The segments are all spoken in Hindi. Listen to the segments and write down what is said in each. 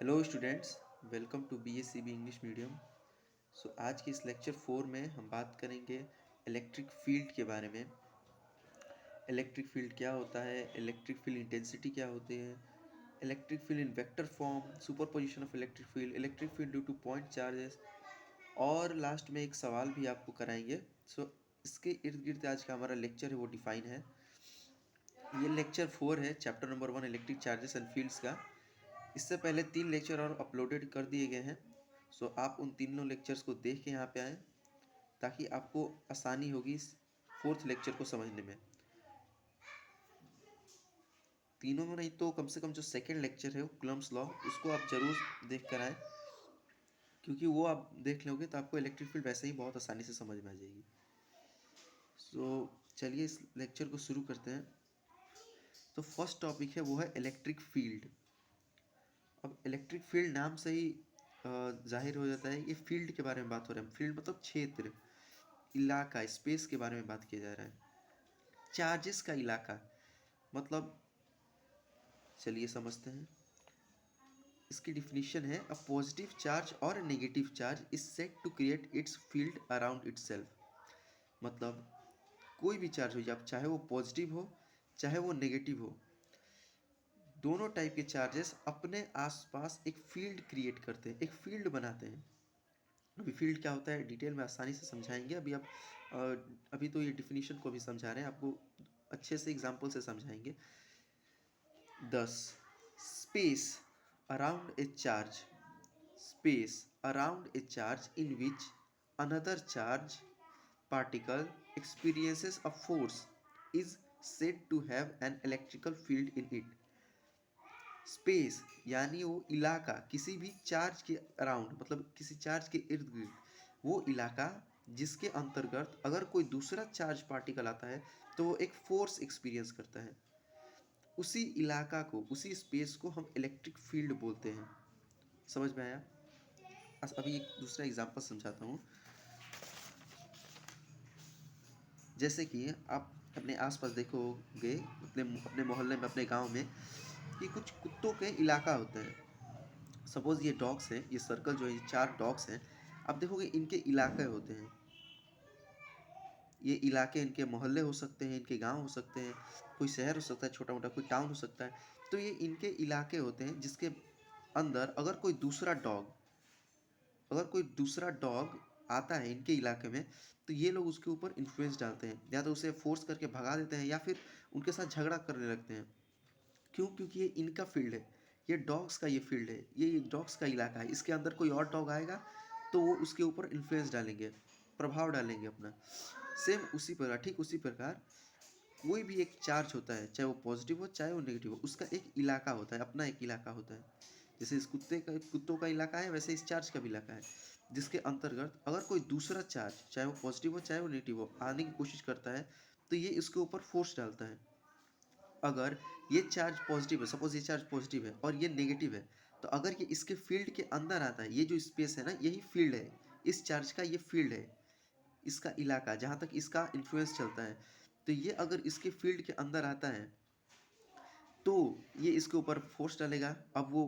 Hello students, welcome to BSCB English medium. आज के इस लेक्चर 4 में हम बात करेंगे इलेक्ट्रिक फील्ड के बारे में। इलेक्ट्रिक फील्ड क्या होता है, इलेक्ट्रिक फील्ड इंटेंसिटी क्या होती है, electric field in vector form, superposition of electric field due two point charges, और लास्ट में एक सवाल भी आपको कराएंगे। इसके इर्द गिर्द आज का हमारा लेक्चर है वो डिफाइन है। ये लेक्चर 4 है, chapter number 1 electric charges and fields का। इससे पहले 3 लेक्चर और अपलोडेड कर दिए गए हैं। आप उन तीनों लेक्चर्स को देख के यहाँ पे आएँ ताकि आपको आसानी होगी इस 4th लेक्चर को समझने में। तीनों में नहीं तो कम से कम जो सेकेंड लेक्चर है वो कुलम्ब्स लॉ, उसको आप जरूर देख कर आएँ, क्योंकि वो आप देख लोगे तो आपको इलेक्ट्रिक फील्ड वैसे ही बहुत आसानी से समझ में आ जाएगी। चलिए इस लेक्चर को शुरू करते हैं। तो फर्स्ट टॉपिक है वो है इलेक्ट्रिक फील्ड। अब इलेक्ट्रिक फील्ड नाम से ही जाहिर हो जाता है ये फील्ड के बारे में बात हो रहा है। फील्ड मतलब क्षेत्र, इलाका, स्पेस के बारे में बात किया जा रहा है। चार्जेस का इलाका मतलब, चलिए समझते हैं। इसकी डिफिनीशन है अ पॉजिटिव चार्ज और a negative charge is set to create its field around itself. मतलब कोई भी चार्ज हो जाए, चाहे वो पॉजिटिव हो चाहे वो नेगेटिव हो, दोनों टाइप के चार्जेस अपने आसपास एक फील्ड क्रिएट करते हैं, एक फील्ड बनाते हैं। अभी फील्ड क्या होता है डिटेल में आसानी से समझाएंगे। अभी तो ये डिफिनीशन को भी समझा रहे हैं, आपको अच्छे से एग्जाम्पल से समझाएंगे। 10 space around a charge, space around a charge in which another charge particle experiences a force is said to have an electrical field in it. Space यानी वो इलाका, किसी भी चार्ज के अराउंड मतलब किसी चार्ज के इर्द गिर्द वो इलाका जिसके अंतर्गत अगर कोई दूसरा चार्ज पार्टिकल आता है तो वो एक फोर्स एक्सपीरियंस करता है। उसी इलाका को, उसी स्पेस को हम इलेक्ट्रिक फील्ड बोलते हैं। समझ में आया? अभी एक दूसरा एग्जांपल समझाता हूँ। जैसे कि आप अपने आसपास देखोगे, अपने अपने मोहल्ले में, अपने गांव में, कि कुछ कुत्तों के इलाका होते हैं। सपोज ये डॉग्स हैं, ये सर्कल जो है, ये 4 डॉग्स हैं। आप देखोगे इनके इलाके होते हैं। ये इलाके इनके मोहल्ले हो सकते हैं, इनके गांव हो सकते हैं, कोई शहर हो सकता है छोटा मोटा, कोई टाउन हो सकता है। तो ये इनके इलाके होते हैं जिसके अंदर अगर कोई दूसरा डॉग आता है इनके इलाके में, तो ये लोग उसके ऊपर इन्फ्लुएंस डालते हैं, या तो उसे फोर्स करके भगा देते हैं या फिर उनके साथ झगड़ा करने लगते हैं। क्यों? क्योंकि ये इनका फील्ड है, ये डॉग्स का ये फील्ड है, ये डॉग्स का इलाका है। इसके अंदर कोई और डॉग आएगा तो वो उसके ऊपर इन्फ्लुएंस डालेंगे, प्रभाव डालेंगे अपना। सेम उसी प्रकार, ठीक उसी प्रकार कोई भी एक चार्ज होता है, चाहे वो पॉजिटिव हो चाहे वो नेगेटिव हो, उसका एक इलाका होता है, अपना एक इलाका होता है। जैसे इस कुत्तों का इलाका है, वैसे इस चार्ज का भी इलाका है, जिसके अंतर्गत अगर कोई दूसरा चार्ज, चाहे वो पॉजिटिव हो चाहे वो नेगेटिव हो, आने की कोशिश करता है तो ये इसके ऊपर फोर्स डालता है। अगर ये चार्ज पॉजिटिव है, सपोज ये चार्ज पॉजिटिव है और ये नेगेटिव है, तो अगर ये इसके फील्ड के अंदर आता है, ये जो स्पेस है ना, यही फील्ड है, इस चार्ज का ये फील्ड है, इसका इलाका जहाँ तक इसका इन्फ्लुएंस चलता है। तो ये अगर इसके फील्ड के अंदर आता है तो ये इसके ऊपर फोर्स डालेगा। अब वो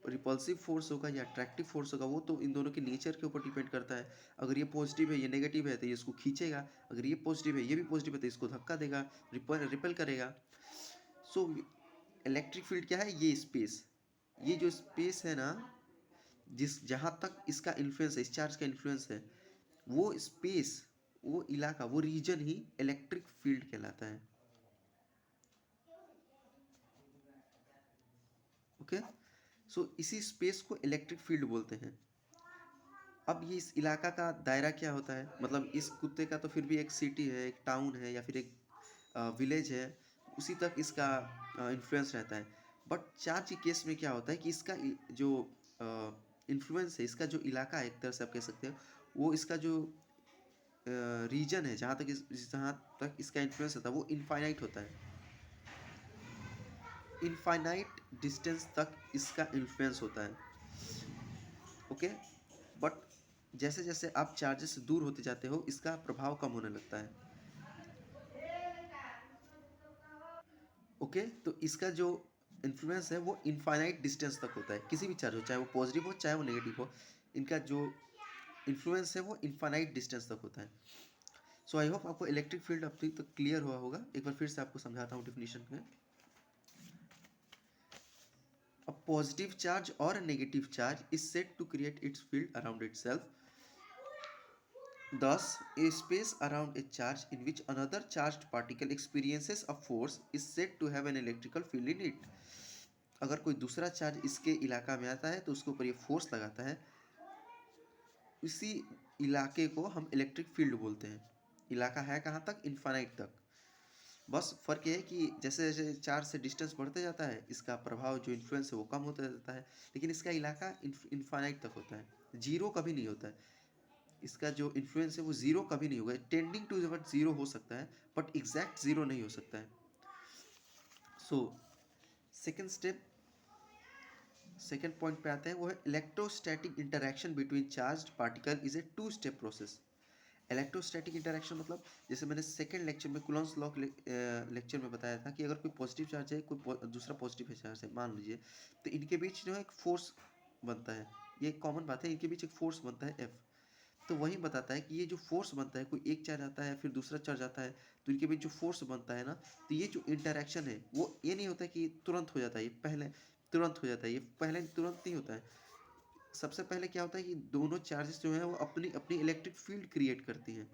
रिपल्सिव फोर्स होगा या अट्रैक्टिव फोर्स होगा, वो तो इन दोनों के नेचर के ऊपर डिपेंड करता है। अगर ये पॉजिटिव है, ये नेगेटिव है, तो ये इसको खींचेगा। अगर ये पॉजिटिव है, ये भी पॉजिटिव है, तो इसको धक्का देगा, रिपेल करेगा। सो इलेक्ट्रिक फील्ड क्या है? ये स्पेस, ये जो स्पेस है ना, जहाँ तक इसका इन्फ्लुएंस है, इस चार्ज का इन्फ्लुएंस है, वो स्पेस, वो इलाका, वो रीजन ही इलेक्ट्रिक फील्ड कहलाता है। ओके, इसी स्पेस को इलेक्ट्रिक फील्ड बोलते हैं। अब ये इस इलाका का दायरा क्या होता है, मतलब इस कुत्ते का तो फिर भी एक सिटी है, एक टाउन है, या फिर एक विलेज है, उसी तक इसका इन्फ्लुएंस रहता है। बट चार्ज के केस में क्या होता है कि इसका जो इन्फ्लुएंस है, इसका जो इलाका है, एक तरह से आप कह सकते हो, वो इसका जो रीजन है, जहाँ तक इसका इन्फ्लुएंस होता है, वो इनफाइनाइट होता है। इनफाइनाइट डिस्टेंस तक इसका इन्फ्लुएंस होता है। ओके, बट जैसे जैसे आप चार्जेस से दूर होते जाते हो, इसका प्रभाव कम होने लगता है। ओके, तो इसका जो इन्फ्लुएंस है वो इनफाइनाइट डिस्टेंस तक होता है, किसी भी चार्ज हो, चाहे वो पॉजिटिव हो चाहे वो नेगेटिव हो, इनका जो इन्फ्लुएंस है वो इनफाइनाइट डिस्टेंस तक होता है। सो आई होप आपको इलेक्ट्रिक फील्ड अब तक क्लियर हुआ होगा। एक बार फिर से आपको समझाता हूँ डेफिनेशन में। A positive charge or a negative charge is said to create its field around itself. Thus, a space around a charge in which another charged particle experiences a force is said to have an electrical field in it. अगर कोई दूसरा चार्ज इसके इलाका में आता है तो उसके ऊपर ये फोर्स लगाता है, उसी इलाके को हम इलेक्ट्रिक फील्ड बोलते हैं। इलाका है कहाँ तक? इनफाइनाइट तक। बस फर्क ये है कि जैसे जैसे चार्ज से डिस्टेंस बढ़ते जाता है, इसका प्रभाव जो इन्फ्लुएंस है वो कम होता जाता है, लेकिन इसका इलाका इनफाइनाइट तक होता है, जीरो कभी नहीं होता है। इसका जो इन्फ्लुएंस है वो जीरो कभी नहीं होगा, टेंडिंग टू जीरो हो सकता है बट एग्जैक्ट जीरो नहीं हो सकता है। So second step, second point पे आते हैं, वो है electrostatic interaction between charged particle is a two step process. Electrostatic interaction मतलब, जैसे मैंने सेकेंड लेक्चर में कुलॉन्स लॉ लेक्चर में बताया था कि अगर कोई पॉजिटिव चार्ज है, कोई दूसरा पॉजिटिव चार्ज है मान लीजिए, तो इनके बीच जो है एक फोर्स बनता है। ये एक कॉमन बात है, इनके बीच एक फोर्स बनता है एफ। तो वही बताता है कि ये जो फोर्स बनता है, कोई एक चार्ज आता है फिर दूसरा चार्ज आता है, तो इनके बीच जो फोर्स बनता है ना, तो ये जो इंटरेक्शन है वो ये नहीं होता कि तुरंत हो जाता है, ये पहले तुरंत हो जाता है, ये पहले तुरंत नहीं होता है। सबसे पहले क्या होता है कि दोनों चार्जेस जो हैं वो अपनी अपनी इलेक्ट्रिक फील्ड क्रिएट करती हैं,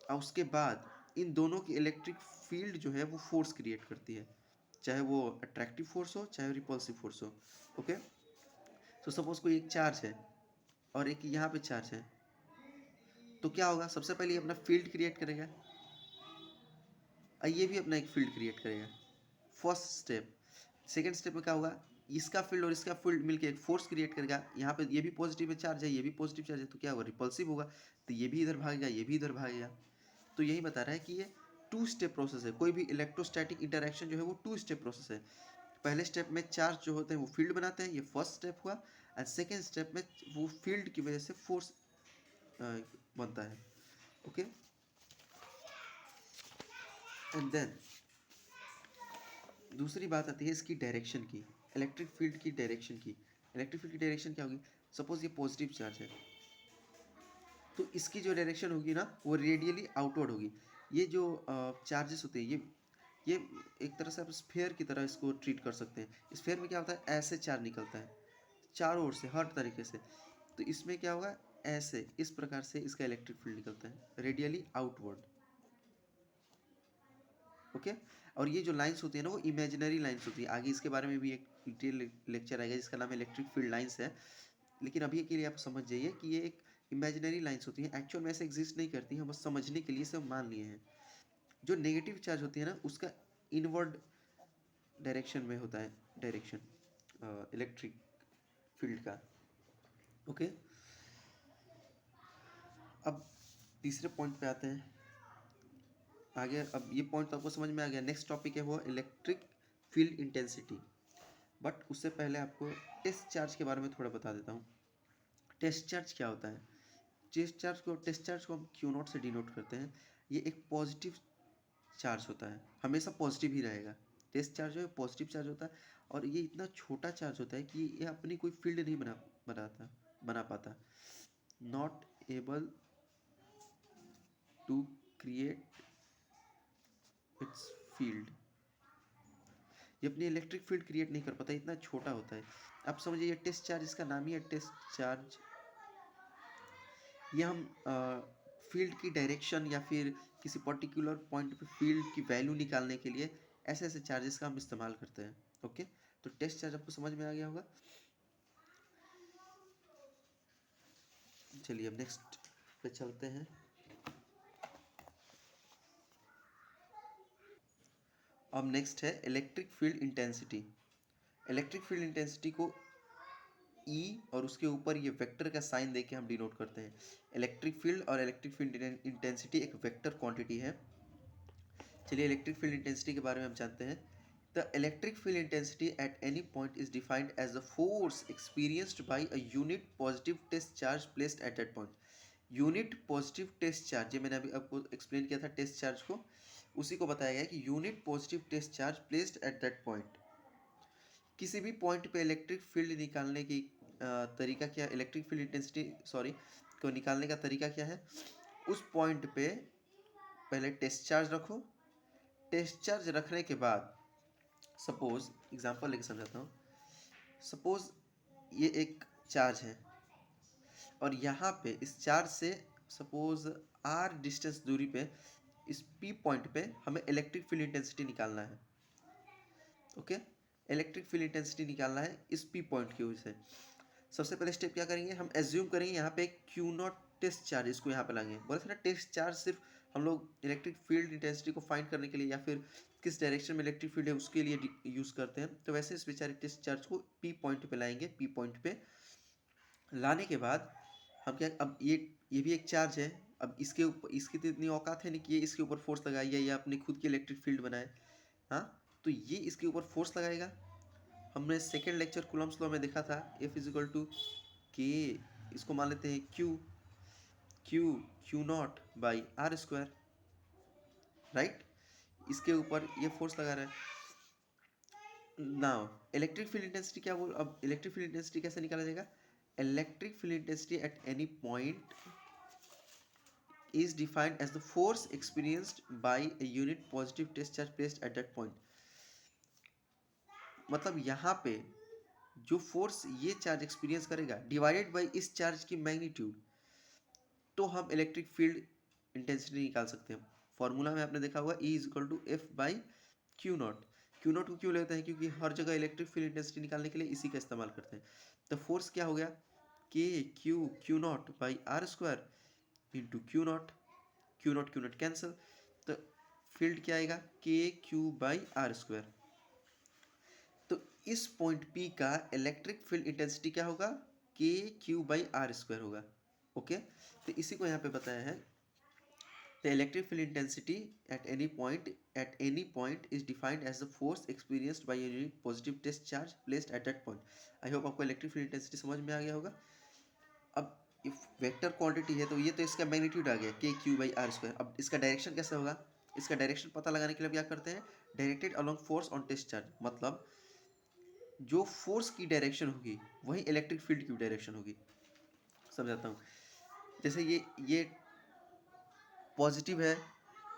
और उसके बाद इन दोनों की इलेक्ट्रिक फील्ड जो है वो फोर्स क्रिएट करती है, चाहे वो अट्रैक्टिव फोर्स हो चाहे रिपल्सिव फोर्स हो। ओके, तो सपोज कोई एक चार्ज है और एक यहाँ पे चार्ज है, तो क्या होगा? सबसे पहले ये अपना फील्ड क्रिएट करेगा, और ये भी अपना एक फील्ड क्रिएट करेगा, फर्स्ट स्टेप। सेकेंड स्टेप में क्या होगा? इसका फील्ड और इसका फील्ड मिलकर एक फोर्स क्रिएट करेगा। यहाँ पे ये भी पॉजिटिव चार्ज है, ये भी पॉजिटिव चार्ज है, तो क्या होगा? रिपल्सिव होगा, तो ये भी इधर भागेगा, ये भी इधर भागेगा। तो यही बता रहा है कि ये टू स्टेप प्रोसेस है, कोई भी इलेक्ट्रोस्टैटिक इंटरेक्शन जो है वो टू स्टेप प्रोसेस है। पहले स्टेप में चार्ज जो होते हैं वो फील्ड बनाते हैं, ये फर्स्ट स्टेप हुआ, एंड सेकेंड स्टेप में वो फील्ड की वजह से फोर्स बनता है। ओके, एंड देन दूसरी बात आती है इसकी डायरेक्शन की, इलेक्ट्रिक फील्ड की डायरेक्शन की। इलेक्ट्रिक फील्ड की डायरेक्शन क्या होगी? सपोज ये पॉजिटिव चार्ज है, तो इसकी जो डायरेक्शन होगी ना वो रेडियली आउटवर्ड होगी। ये जो चार्जेस होते हैं, ये एक तरह से आप स्फेयर की तरह इसको ट्रीट कर सकते हैं। स्फेयर में क्या होता है? ऐसे चार्ज निकलता है चारों ओर से, हर तरीके से। तो इसमें क्या होगा? ऐसे, इस प्रकार से इसका इलेक्ट्रिक फील्ड निकलता है, रेडियली आउटवर्ड। ओके, और ये जो लाइंस होती है ना वो इमेजिनरी लाइंस होती है। आगे इसके बारे में भी एक डिटेल लेक्चर आएगा जिसका नाम इलेक्ट्रिक फील्ड लाइंस है, लेकिन अभी के लिए आप समझ जाइए कि ये एक इमेजिनरी लाइंस होती हैं, एक्चुअल में ऐसे एग्जिस्ट नहीं करती हैं, हम बस समझने के लिए सब मान लिए हैं। जो नेगेटिव चार्ज होती है ना उसका इनवर्ड डायरेक्शन में होता है, डायरेक्शन इलेक्ट्रिक फील्ड का। ओके, अब तीसरे पॉइंट पे आते हैं आगे। अब ये पॉइंट तो आपको समझ में आ गया। नेक्स्ट टॉपिक है वो इलेक्ट्रिक फील्ड इंटेंसिटी। बट उससे पहले आपको टेस्ट चार्ज के बारे में थोड़ा बता देता हूँ। टेस्ट चार्ज क्या होता है? टेस्ट चार्ज को हम क्यू नॉट से डिनोट करते हैं। ये एक पॉजिटिव चार्ज होता है, हमेशा पॉजिटिव ही रहेगा। टेस्ट चार्ज जो है पॉजिटिव चार्ज होता है, और ये इतना छोटा चार्ज होता है कि ये अपनी कोई फील्ड नहीं बना पाता। Not able to create its field, ये अपनी इलेक्ट्रिक फील्ड क्रिएट नहीं कर पाता, इतना छोटा होता है। आप समझिए ये टेस्ट चार्ज, इसका नाम ही है टेस्ट चार्ज। ये हम फील्ड की डायरेक्शन या फिर किसी पर्टिकुलर पॉइंट पे फील्ड की वैल्यू निकालने के लिए ऐसे ऐसे चार्जेस का हम इस्तेमाल करते हैं। ओके, तो टेस्ट चार्ज आपको समझ में आ गया होगा। चलिए अब नेक्स्ट पे चलते हैं। अब नेक्स्ट है electric field intensity. Electric field intensity को ई और उसके ऊपर ये वेक्टर का साइन देके हम डिनोट करते हैं। इलेक्ट्रिक फील्ड और इलेक्ट्रिक फील्ड इंटेंसिटी एक वेक्टर क्वांटिटी है। चलिए इलेक्ट्रिक फील्ड इंटेंसिटी के बारे में हम जानते हैं। The electric field intensity at any point is defined as the force experienced by a unit positive test charge placed at that point. Unit positive test charge, ये मैंने अभी आपको एक्सप्लेन किया था टेस्ट चार्ज को, उसी को बताया गया कि unit positive test charge placed at that point किसी भी पॉइंट पे इलेक्ट्रिक फील्ड निकालने की तरीका क्या, इलेक्ट्रिक फील्ड इंटेंसिटी को निकालने का तरीका क्या है? उस पॉइंट पे पहले टेस्ट चार्ज रखो। टेस्ट चार्ज रखने के बाद सपोज एग्जांपल लेके समझाता हूँ। सपोज ये एक चार्ज है और यहाँ पे इस चार्ज से सपोज r डिस्टेंस दूरी पे इस p पॉइंट पे हमें इलेक्ट्रिक फील्ड इंटेंसिटी निकालना है। ओके, इलेक्ट्रिक फील्ड इंटेंसिटी निकालना है इस p पॉइंट की वजह से। सबसे पहले स्टेप क्या करेंगे, हम एज्यूम करेंगे यहाँ पे क्यू नॉट टेस्ट चार्ज, इसको यहाँ पे लाएंगे। बोले थे ना टेस्ट चार्ज सिर्फ हम लोग इलेक्ट्रिक फील्ड इंटेंसिटी को फाइंड करने के लिए या फिर किस डायरेक्शन में इलेक्ट्रिक फील्ड है उसके लिए यूज़ करते हैं। तो वैसे इस बेचारे टेस्ट चार्ज को पी पॉइंट पे लाएंगे। पी पॉइंट पे लाने के बाद हम क्या, अब ये भी एक चार्ज है। अब इसके ऊपर इसकी तो इतनी औकात है नहीं कि ये इसके ऊपर फोर्स लगाए या अपनी खुद की इलेक्ट्रिक फील्ड बनाए। हाँ, तो ये इसके ऊपर फोर्स लगाएगा। हमने सेकेंड लेक्चर कूलम्ब्स लॉ में देखा था F इजिकल टू के, इसको मान लेते हैं q naught by are square, right. इसके ऊपर ये फोर्स लगा रहा है। नाउ इलेक्ट्रिक फील्ड इंटेंसिटी क्या बोल, अब इलेक्ट्रिक फील्ड इंटेंसिटी कैसे निकाला जाएगा? Electric field intensity at any point is defined as the force experienced by a unit positive test charge placed at that point। मतलब यहाँ पे जो फोर्स ये चार्ज एक्सपीरियंस करेगा डिवाइडेड बाय इस चार्ज की मैग्नीट्यूड, तो हम इलेक्ट्रिक फील्ड इंटेंसिटी निकाल सकते हैं। फॉर्मूला में आपने देखा होगा E is equal to f by q naught. Q naught को क्यों लेते हैं? क्योंकि हर जगह इलेक्ट्रिक फील्ड इंटेंसिटी निकालने के लिए इसी का इस्तेमाल करते हैं। तो फोर्स क्या हो गया, के q naught by are square into q naught cancel. तो फील्ड क्या आएगा, k Q by are square. तो इस पॉइंट P का इलेक्ट्रिक फील्ड इंटेंसिटी क्या होगा, k Q by are square होगा। ओके, तो इसी को यहाँ पे बताया है। The electric field intensity at any point is defined as the force experienced by a unit positive test charge placed at that point। I hope आपको इलेक्ट्रिक फील्ड इंटेंसिटी समझ में आ गया होगा। अब इफ वेक्टर क्वांटिटी है तो ये तो इसका मैग्नीट्यूड आ गया के क्यू बाई आर स्क्वायर। अब इसका डायरेक्शन कैसे होगा? इसका डायरेक्शन पता लगाने के लिए क्या करते हैं, directed along force on test charge. मतलब जो फोर्स की डायरेक्शन होगी वही इलेक्ट्रिक फील्ड की डायरेक्शन होगी। समझाता हूँ। जैसे ये पॉजिटिव है,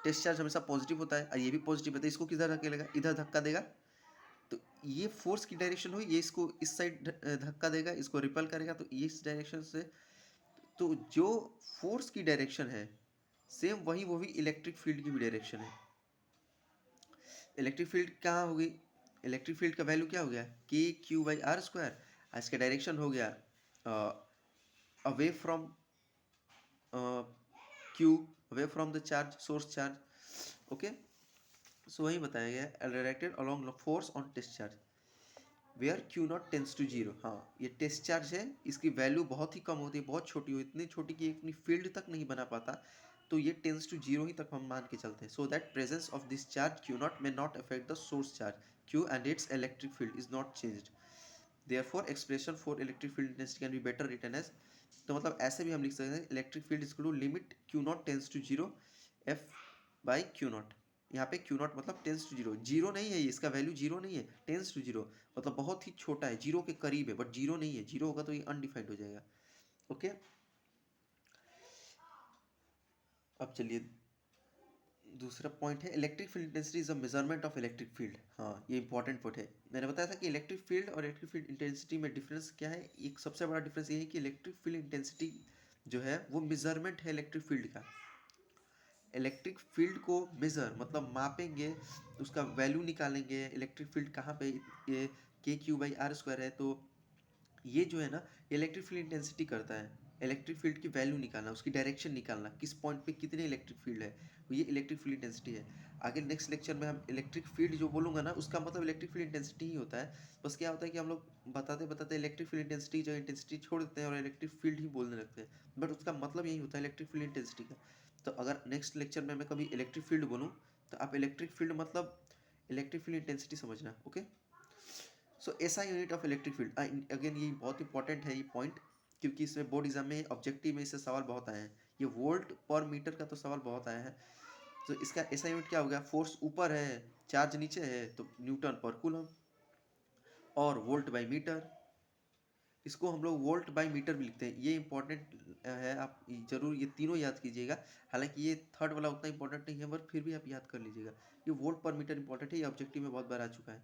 टेस्ट चार्ज हमेशा पॉजिटिव होता है और ये भी पॉजिटिव है, तो इसको किधर धकेलेगा, इधर धक्का देगा। तो ये फोर्स की डायरेक्शन होगी, ये इसको इस साइड धक्का देगा, इसको रिपल करेगा, तो ये इस डायरेक्शन से। तो जो फोर्स की डायरेक्शन है सेम वही वो भी इलेक्ट्रिक फील्ड की भी डायरेक्शन है। इलेक्ट्रिक फील्ड कहाँ होगी, इलेक्ट्रिक फील्ड का वैल्यू क्या हो गया, के क्यू बाई आर स्क्वायर। इसका डायरेक्शन हो गया away from Q, away from the charge, source charge. Okay, so वही बताया गया है, directed along force on test charge where Q naught tends to zero. हाँ, ये टेस्ट चार्ज है, इसकी वैल्यू बहुत ही कम होती है, बहुत छोटी हो, इतनी छोटी कि अपनी फील्ड तक नहीं बना पाता। तो ये टेंस टू जीरो ही तक हम मान के चलते हैं। So that presence of this charge q naught may not affect the source charge q and its electric field is not changed. Therefore expression for electric field intensity can be better written as. तो मतलब ऐसे भी हम लिख सकते हैं electric field is equal to limit q naught tends to zero f by q naught. यहाँ पे क्यू नॉट मतलब टेंस टू जीरो, जीरो नहीं है, ये इसका वैल्यू जीरो नहीं है, टेंस टू जीरो मतलब बहुत ही छोटा है, जीरो के करीब है, बट जीरो नहीं है। जीरो होगा तो ये अनडिफाइंड हो जाएगा। ओके, अब चलिए दूसरा पॉइंट है, electric field intensity is a measurement of electric field. हाँ, ये इंपॉर्टेंट पॉइंट है। मैंने बताया था कि इलेक्ट्रिक फील्ड और इलेक्ट्रिक फील्ड इंटेंसिटी में डिफरेंस क्या है। एक सबसे बड़ा डिफरेंस ये है कि इलेक्ट्रिक फील्ड इंटेंसिटी जो है वो मेजरमेंट है इलेक्ट्रिक फील्ड का। इलेक्ट्रिक फील्ड को मेज़र मतलब मापेंगे, उसका वैल्यू निकालेंगे, इलेक्ट्रिक फील्ड कहाँ पे, ये के क्यू बाई आर स्क्वायर है। तो ये जो है ना, इलेक्ट्रिक फील्ड इंटेंसिटी करता है इलेक्ट्रिक फील्ड की वैल्यू निकालना, उसकी डायरेक्शन निकालना, किस पॉइंट पे कितने इलेक्ट्रिक फील्ड है, ये इलेक्ट्रिक फील्ड इंटेंसिटी है। आगे नेक्स्ट लेक्चर में हम इलेक्ट्रिक फील्ड जो बोलूँगा ना, उसका मतलब इलेक्ट्रिक फील्ड इंटेंसिटी ही होता है। बस क्या होता है कि हम लोग बताते बताते इलेक्ट्रिक फील्ड इंटेंसिटी जो इंटेंसिटी छोड़ देते हैं और इलेक्ट्रिक फील्ड ही बोलने लगते हैं, बट उसका मतलब यही होता है इलेक्ट्रिक फील्ड इंटेंसिटी का। तो अगर नेक्स्ट लेक्चर में मैं कभी इलेक्ट्रिक फील्ड बोलूँ तो आप इलेक्ट्रिक फील्ड मतलब इलेक्ट्रिक फील्ड इंटेंसिटी समझना। ओके, सो ऐसा unit of electric field, again ये बहुत इंपॉर्टेंट है ये पॉइंट, क्योंकि इसमें बोर्ड एग्जाम में ऑब्जेक्टिव में इससे सवाल बहुत आए हैं। ये वोल्ट पर मीटर का तो सवाल बहुत आया है। तो इसका ऐसा यूनिट क्या हो गया, फोर्स ऊपर है चार्ज नीचे है तो न्यूटन पर कूलम। और वोल्ट बाई मीटर, इसको हम लोग वोल्ट बाई मीटर भी लिखते हैं। ये इंपॉर्टेंट है, आप जरूर ये तीनों याद कीजिएगा। हालांकि ये थर्ड वाला उतना इंपॉर्टेंट नहीं है, पर फिर भी आप याद कर लीजिएगा। ये वोल्ट पर मीटर इंपॉर्टेंट है, ये ऑब्जेक्टिव में बहुत बार आ चुका है।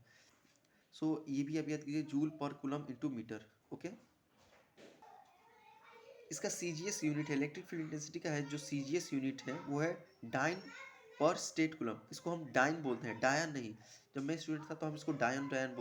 सो ये भी आप याद कीजिए, joule per coulomb into metre. Okay, इसका सीजीएस यूनिट है, इलेक्ट्रिक फील्ड इंटेंसिटी का है जो सीजीएस यूनिट है वो है डाइन पर स्टेट कूलम। इसको हम डाइन बोलते हैं, डायन नहीं। जब मैं स्टूडेंट था तो हम इसको डायन डायन